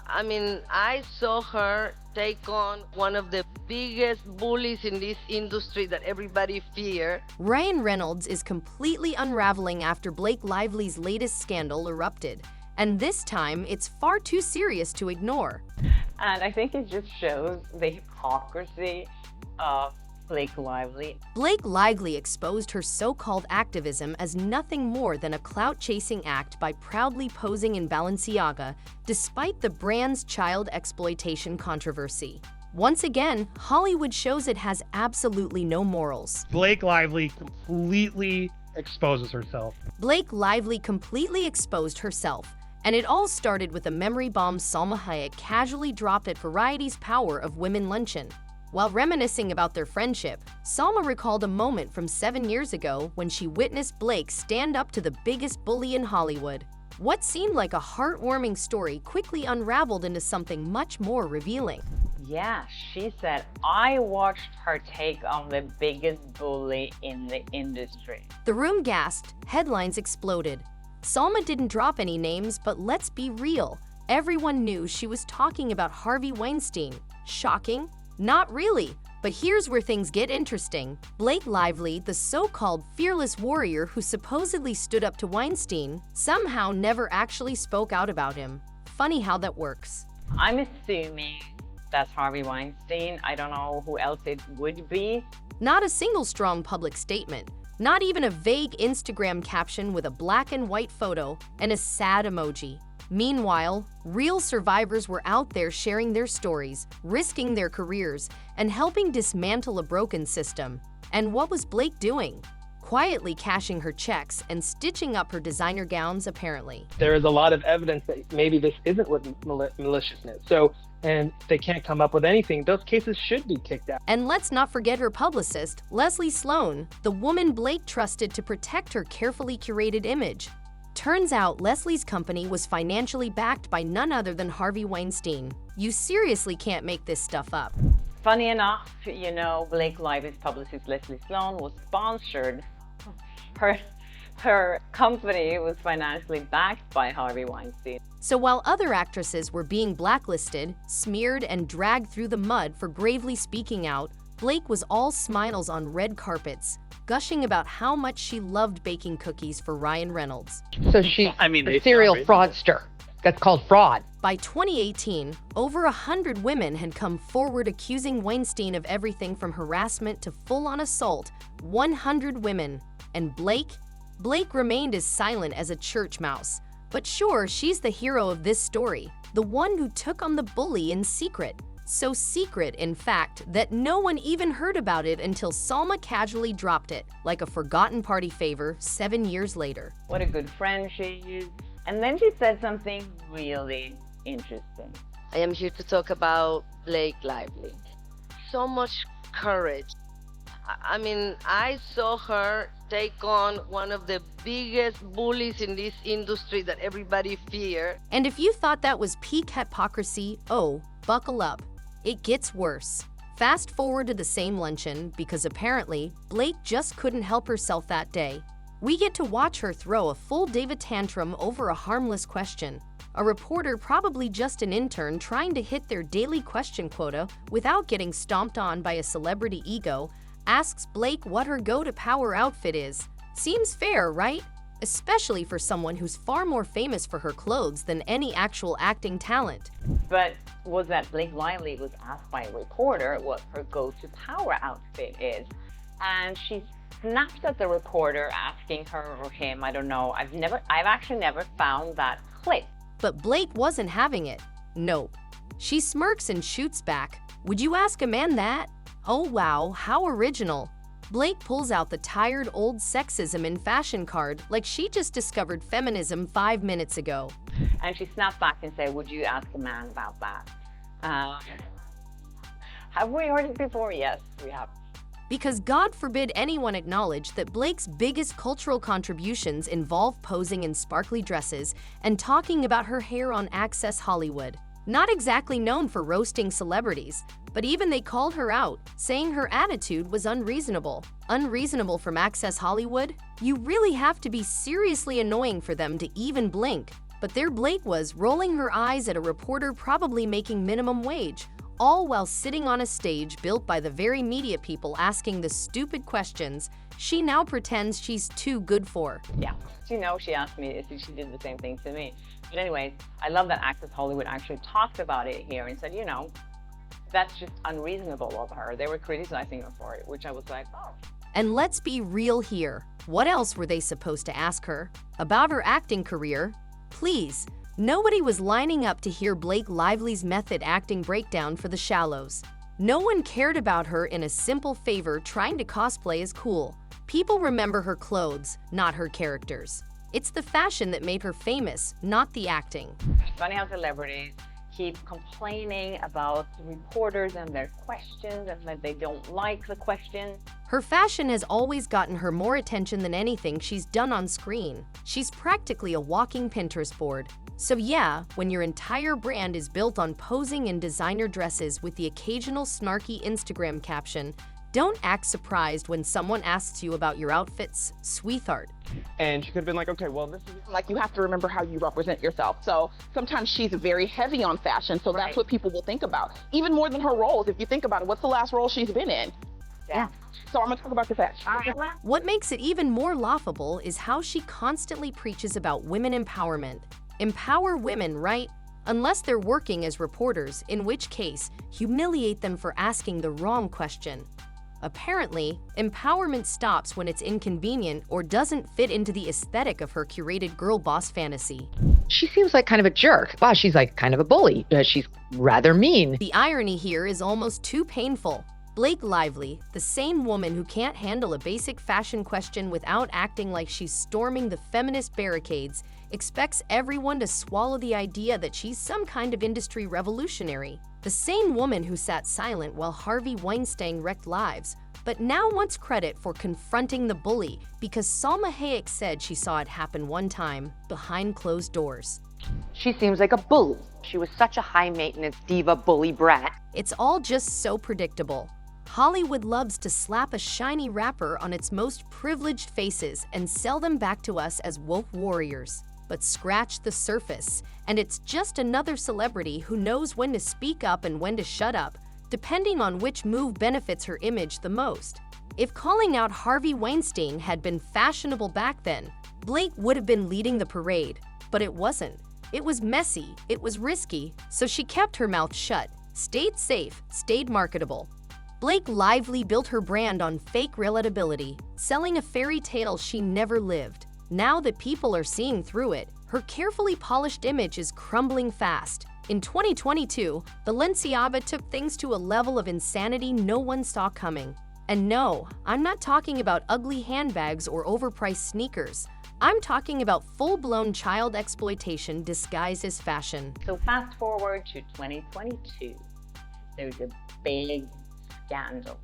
I saw her take on one of the biggest bullies in this industry that everybody fear. Ryan Reynolds is completely unraveling after Blake Lively's latest scandal erupted. And this time, it's far too serious to ignore. And I think it just shows the hypocrisy of Blake Lively. Blake Lively exposed her so-called activism as nothing more than a clout-chasing act by proudly posing in Balenciaga, despite the brand's child exploitation controversy. Once again, Hollywood shows it has absolutely no morals. Blake Lively completely exposes herself. Blake Lively completely exposed herself, and it all started with a memory bomb Salma Hayek casually dropped at Variety's Power of Women luncheon. While reminiscing about their friendship, Salma recalled a moment from 7 years ago when she witnessed Blake stand up to the biggest bully in Hollywood. What seemed like a heartwarming story quickly unraveled into something much more revealing. Yeah, she said, I watched her take on the biggest bully in the industry. The room gasped, headlines exploded. Salma didn't drop any names, but let's be real. Everyone knew she was talking about Harvey Weinstein. Shocking? Not really, but here's where things get interesting. Blake Lively, the so-called fearless warrior who supposedly stood up to Weinstein, somehow never actually spoke out about him. Funny how that works. I'm assuming that's Harvey Weinstein. I don't know who else it would be. Not a single strong public statement, not even a vague Instagram caption with a black and white photo and a sad emoji. Meanwhile, real survivors were out there sharing their stories, risking their careers, and helping dismantle a broken system. And what was Blake doing? Quietly cashing her checks and stitching up her designer gowns, apparently. There is a lot of evidence that maybe this isn't what maliciousness. And they can't come up with anything. Those cases should be kicked out. And let's not forget her publicist, Leslie Sloan, the woman Blake trusted to protect her carefully curated image. Turns out Leslie's company was financially backed by none other than Harvey Weinstein. You seriously can't make this stuff up. Funny enough, Blake Lively's publicist Leslie Sloan was sponsored. Her company was financially backed by Harvey Weinstein. So while other actresses were being blacklisted, smeared, and dragged through the mud for bravely speaking out, Blake was all smiles on red carpets, gushing about how much she loved baking cookies for Ryan Reynolds. So she's a serial fraudster. That's called fraud. By 2018, over 100 women had come forward accusing Weinstein of everything from harassment to full-on assault. 100 women. And Blake remained as silent as a church mouse. But sure, she's the hero of this story, the one who took on the bully in secret. So secret, in fact, that no one even heard about it until Salma casually dropped it, like a forgotten party favor 7 years later. What a good friend she is. And then she said something really interesting. I am here to talk about Blake Lively. So much courage. I saw her take on one of the biggest bullies in this industry that everybody fear. And if you thought that was peak hypocrisy, oh, buckle up. It gets worse. Fast forward to the same luncheon, because apparently, Blake just couldn't help herself that day. We get to watch her throw a full David tantrum over a harmless question. A reporter, probably just an intern trying to hit their daily question quota without getting stomped on by a celebrity ego, asks Blake what her go-to-power outfit is. Seems fair, right? Especially for someone who's far more famous for her clothes than any actual acting talent. But was that Blake Lively was asked by a reporter what her go-to-power outfit is. And she snapped at the reporter asking her or him, I don't know, I've actually never found that clip. But Blake wasn't having it. Nope. She smirks and shoots back. Would you ask a man that? Oh wow, how original. Blake pulls out the tired old sexism in fashion card like she just discovered feminism 5 minutes ago. And she snapped back and said, would you ask a man about that? Have we heard it before? Yes, we have. Because God forbid anyone acknowledge that Blake's biggest cultural contributions involve posing in sparkly dresses and talking about her hair on Access Hollywood. Not exactly known for roasting celebrities, but even they called her out, saying her attitude was unreasonable. Unreasonable from Access Hollywood? You really have to be seriously annoying for them to even blink. But there Blake was, rolling her eyes at a reporter probably making minimum wage, all while sitting on a stage built by the very media people asking the stupid questions she now pretends she's too good for. Yeah, she asked me, she did the same thing to me. But anyways, I love that Access Hollywood actually talked about it here and said, that's just unreasonable of her. They were criticizing her for it, which I was like, oh. And let's be real here. What else were they supposed to ask her? About her acting career? Please, nobody was lining up to hear Blake Lively's method acting breakdown for The Shallows. No one cared about her in a simple favor trying to cosplay as cool. People remember her clothes, not her characters. It's the fashion that made her famous, not the acting. It's funny how celebrities keep complaining about reporters and their questions and that they don't like the questions. Her fashion has always gotten her more attention than anything she's done on screen. She's practically a walking Pinterest board. So yeah, when your entire brand is built on posing in designer dresses with the occasional snarky Instagram caption, don't act surprised when someone asks you about your outfits, sweetheart. And she could have been like, okay, well, this is like, you have to remember how you represent yourself. So sometimes she's very heavy on fashion, so that's what people will think about. Even more than her roles, if you think about it, what's the last role she's been in? Yeah. So I'm gonna talk about the fashion. What makes it even more laughable is how she constantly preaches about women empowerment. Empower women, right? Unless they're working as reporters, in which case, humiliate them for asking the wrong question. Apparently, empowerment stops when it's inconvenient or doesn't fit into the aesthetic of her curated girl boss fantasy. She seems like kind of a jerk. Wow, she's like kind of a bully. She's rather mean. The irony here is almost too painful. Blake Lively, the same woman who can't handle a basic fashion question without acting like she's storming the feminist barricades, expects everyone to swallow the idea that she's some kind of industry revolutionary. The same woman who sat silent while Harvey Weinstein wrecked lives, but now wants credit for confronting the bully because Salma Hayek said she saw it happen one time, behind closed doors. She seems like a bully. She was such a high-maintenance diva bully brat. It's all just so predictable. Hollywood loves to slap a shiny wrapper on its most privileged faces and sell them back to us as woke warriors. But scratch the surface, and it's just another celebrity who knows when to speak up and when to shut up, depending on which move benefits her image the most. If calling out Harvey Weinstein had been fashionable back then, Blake would have been leading the parade, but it wasn't. It was messy, it was risky, so she kept her mouth shut, stayed safe, stayed marketable. Blake Lively built her brand on fake relatability, selling a fairy tale she never lived. Now that people are seeing through it, her carefully polished image is crumbling fast. In 2022, Balenciaga took things to a level of insanity no one saw coming. And no, I'm not talking about ugly handbags or overpriced sneakers. I'm talking about full-blown child exploitation disguised as fashion. So fast forward to 2022, there's a big scandal.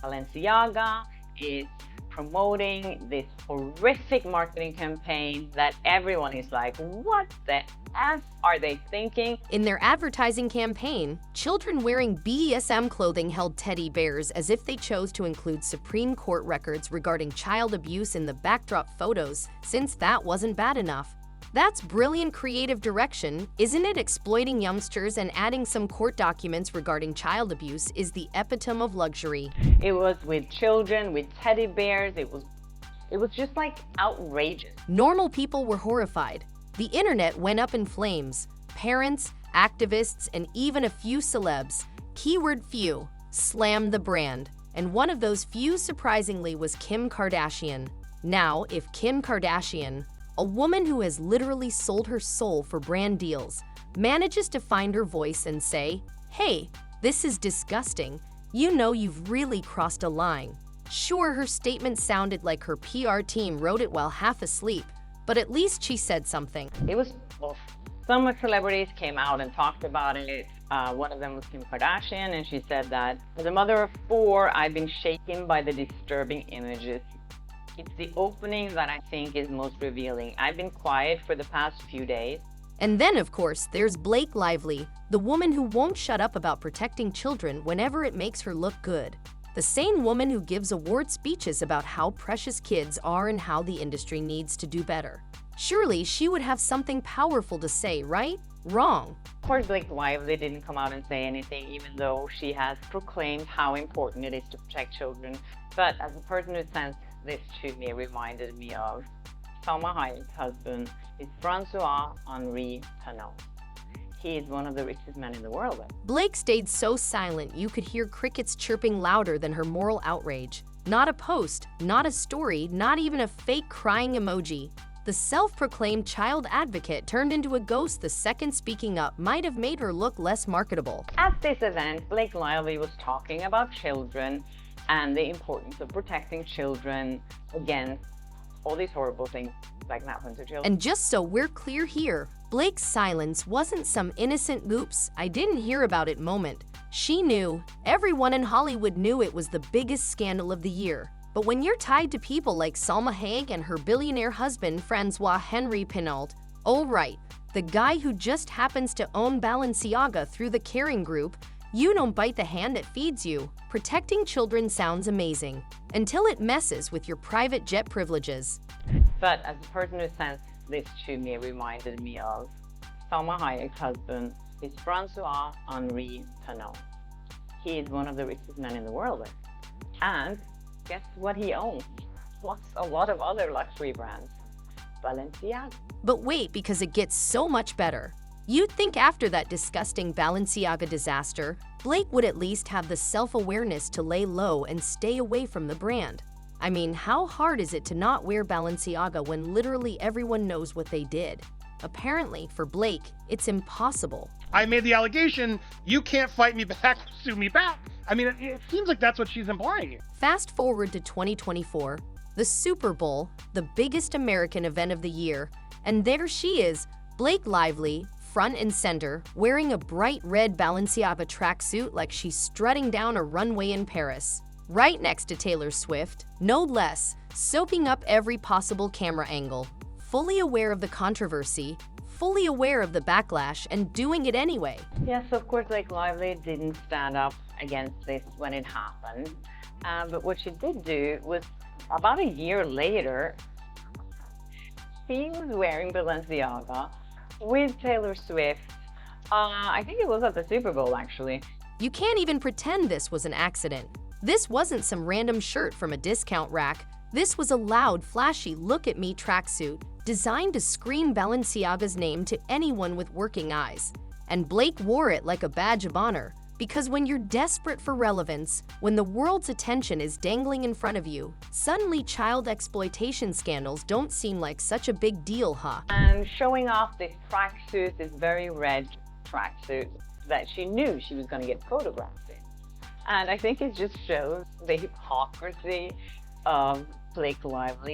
Balenciaga is promoting this horrific marketing campaign that everyone is like, what the F are they thinking? In their advertising campaign, children wearing BDSM clothing held teddy bears as if they chose to include Supreme Court records regarding child abuse in the backdrop photos, since that wasn't bad enough. That's brilliant creative direction, isn't it? Exploiting youngsters and adding some court documents regarding child abuse is the epitome of luxury. It was with children, with teddy bears. It was just like outrageous. Normal people were horrified. The internet went up in flames. Parents, activists, and even a few celebs, keyword few, slammed the brand. And one of those few, surprisingly, was Kim Kardashian. Now, if Kim Kardashian, a woman who has literally sold her soul for brand deals, manages to find her voice and say, hey, this is disgusting, you know you've really crossed a line. Sure, her statement sounded like her PR team wrote it while half asleep, but at least she said something. It was, well, some celebrities came out and talked about it. One of them was Kim Kardashian, and she said that, as a mother of 4, I've been shaken by the disturbing images. It's the opening that I think is most revealing. I've been quiet for the past few days. And then, of course, there's Blake Lively, the woman who won't shut up about protecting children whenever it makes her look good. The same woman who gives award speeches about how precious kids are and how the industry needs to do better. Surely she would have something powerful to say, right? Wrong. Of course, Blake Lively didn't come out and say anything, even though she has proclaimed how important it is to protect children. But as a person who sent this to me, reminded me of Salma Hayek's husband is Francois-Henri Pinault. He is one of the richest men in the world. Blake stayed so silent you could hear crickets chirping louder than her moral outrage. Not a post, not a story, not even a fake crying emoji. The self-proclaimed child advocate turned into a ghost the second speaking up might have made her look less marketable. At this event, Blake Lively was talking about children and the importance of protecting children against all these horrible things like that happen to children. And just so we're clear here, Blake's silence wasn't some innocent oops, I didn't hear about it moment. She knew, everyone in Hollywood knew it was the biggest scandal of the year. But when you're tied to people like Salma Hayek and her billionaire husband Francois-Henri Pinault, oh right, the guy who just happens to own Balenciaga through the Caring Group, you don't bite the hand that feeds you. Protecting children sounds amazing, until it messes with your private jet privileges. But as a person who sent this to me, reminded me of Salma Hayek's husband is Francois-Henri Pinault. He is one of the richest men in the world. And guess what he owns? Plus a lot of other luxury brands. Balenciaga. But wait, because it gets so much better. You'd think after that disgusting Balenciaga disaster, Blake would at least have the self-awareness to lay low and stay away from the brand. I mean, how hard is it to not wear Balenciaga when literally everyone knows what they did? Apparently, for Blake, it's impossible. I made the allegation, you can't fight me back, sue me back. I mean, it seems like that's what she's implying. Fast forward to 2024, the Super Bowl, the biggest American event of the year, and there she is, Blake Lively, front and center, wearing a bright red Balenciaga tracksuit like she's strutting down a runway in Paris. Right next to Taylor Swift, no less, soaking up every possible camera angle, fully aware of the controversy, fully aware of the backlash, and doing it anyway. Yes, of course, Blake Lively didn't stand up against this when it happened. But what she did do was, about a year later, she was wearing Balenciaga with Taylor Swift. I think it was at the Super Bowl, actually. You can't even pretend this was an accident. This wasn't some random shirt from a discount rack. This was a loud, flashy look-at-me tracksuit designed to scream Balenciaga's name to anyone with working eyes. And Blake wore it like a badge of honor, because when you're desperate for relevance, when the world's attention is dangling in front of you, suddenly child exploitation scandals don't seem like such a big deal, huh? And showing off this tracksuit, this very red tracksuit that she knew she was going to get photographed in. And I think it just shows the hypocrisy of Blake Lively.